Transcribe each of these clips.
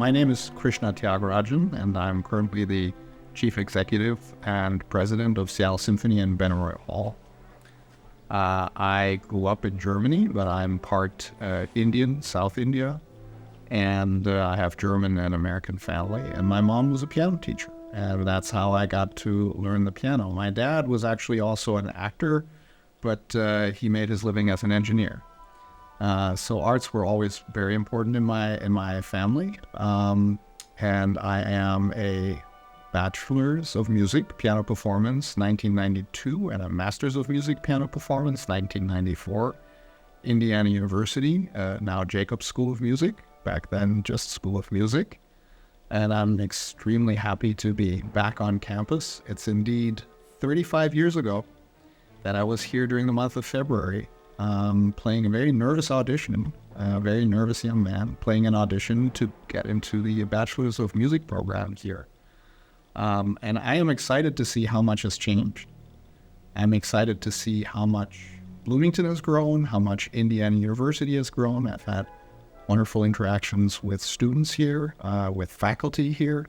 My name is Krishna Thiagarajan, and I'm currently the Chief Executive and President of Seattle Symphony and Benaroya Hall. I grew up in Germany, but I'm part Indian, South India, and I have German and American family. And my mom was a piano teacher, and that's how I got to learn the piano. My dad was actually also an actor, but he made his living as an engineer. So arts were always very important in my family, and I am a Bachelor's of Music, Piano Performance, 1992, and a Master's of Music, Piano Performance, 1994, Indiana University, now Jacobs School of Music, back then just School of Music, and I'm extremely happy to be back on campus. It's indeed 35 years ago that I was here during the month of February, playing a very nervous audition, a very nervous young man, playing an audition to get into the Bachelor's of Music program here. And I am excited to see how much has changed. I'm excited to see how much Bloomington has grown, how much Indiana University has grown. I've had wonderful interactions with students here, with faculty here.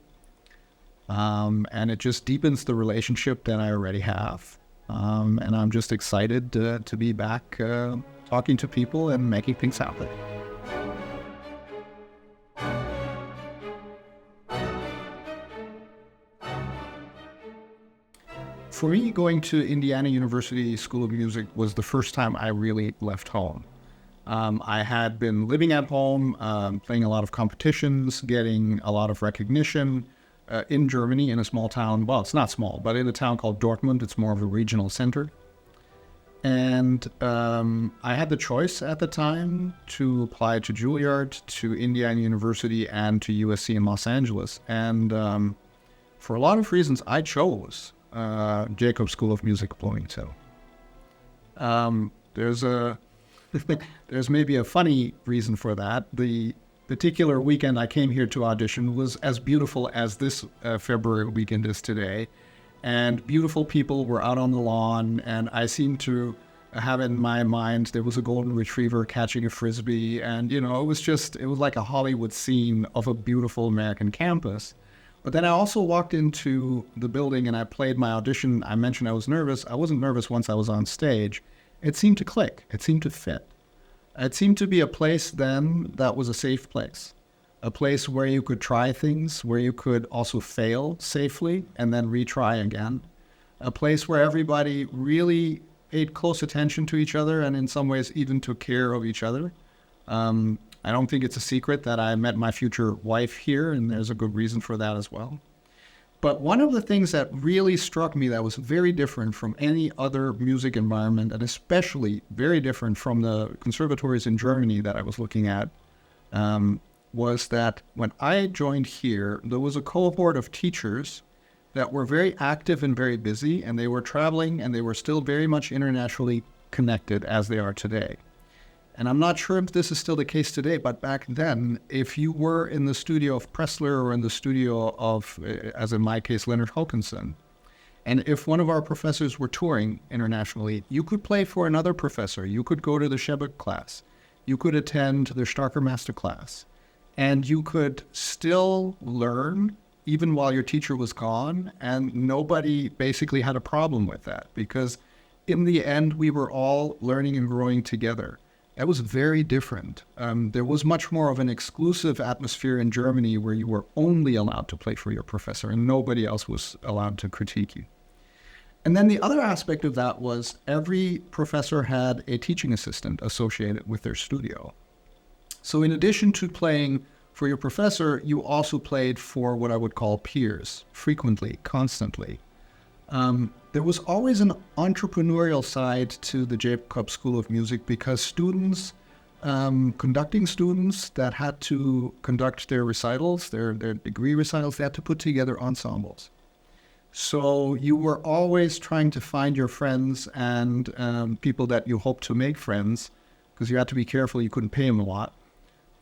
And it just deepens the relationship that I already have. And I'm just excited to be back talking to people and making things happen. For me, going to Indiana University School of Music was the first time I really left home. I had been living at home, playing a lot of competitions, getting a lot of recognition in Germany in a small town. Well, it's not small, but in a town called Dortmund. It's more of a regional center. And I had the choice at the time to apply to Juilliard, to Indiana University, and to USC in Los Angeles. And for a lot of reasons, I chose Jacobs School of Music, Bloomington. There's maybe a funny reason for that. The particular weekend I came here to audition was as beautiful as this February weekend is today. And beautiful people were out on the lawn, and I seemed to have in my mind there was a golden retriever catching a frisbee. And, it was like a Hollywood scene of a beautiful American campus. But then I also walked into the building and I played my audition. I mentioned I was nervous. I wasn't nervous once I was on stage. It seemed to click. It seemed to fit. It seemed to be a place then that was a safe place, a place where you could try things, where you could also fail safely and then retry again, a place where everybody really paid close attention to each other and in some ways even took care of each other. I don't think it's a secret that I met my future wife here, and there's a good reason for that as well. But one of the things that really struck me that was very different from any other music environment, and especially very different from the conservatories in Germany that I was looking at, was that when I joined here, there was a cohort of teachers that were very active and very busy, and they were traveling, and they were still very much internationally connected as they are today. And I'm not sure if this is still the case today, but back then, if you were in the studio of Pressler or in the studio of, as in my case, Leonard Hawkinson, and if one of our professors were touring internationally, you could play for another professor. You could go to the Shebeck class. You could attend the Starker Master class. And you could still learn even while your teacher was gone, and nobody basically had a problem with that because in the end, we were all learning and growing together. That was very different. There was much more of an exclusive atmosphere in Germany where you were only allowed to play for your professor and nobody else was allowed to critique you. And then the other aspect of that was every professor had a teaching assistant associated with their studio. So in addition to playing for your professor, you also played for what I would call peers, frequently, constantly. There was always an entrepreneurial side to the Jacobs School of Music because students, conducting students that had to conduct their recitals, their degree recitals, they had to put together ensembles. So you were always trying to find your friends and people that you hoped to make friends, because you had to be careful, you couldn't pay them a lot,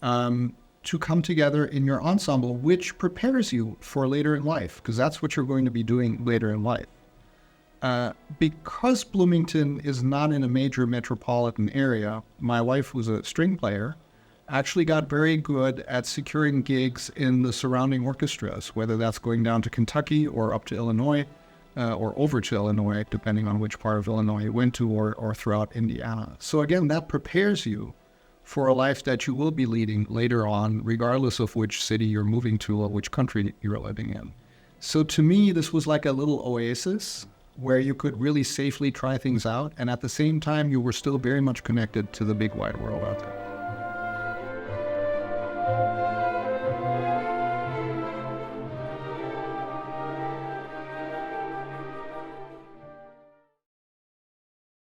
to come together in your ensemble, which prepares you for later in life, because that's what you're going to be doing later in life. Because Bloomington is not in a major metropolitan area, my wife was a string player, actually got very good at securing gigs in the surrounding orchestras, whether that's going down to Kentucky or up to Illinois, or over to Illinois, depending on which part of Illinois you went to, or throughout Indiana. So again, that prepares you for a life that you will be leading later on, regardless of which city you're moving to or which country you're living in. So to me, this was like a little oasis where you could really safely try things out, and at the same time, you were still very much connected to the big wide world out there.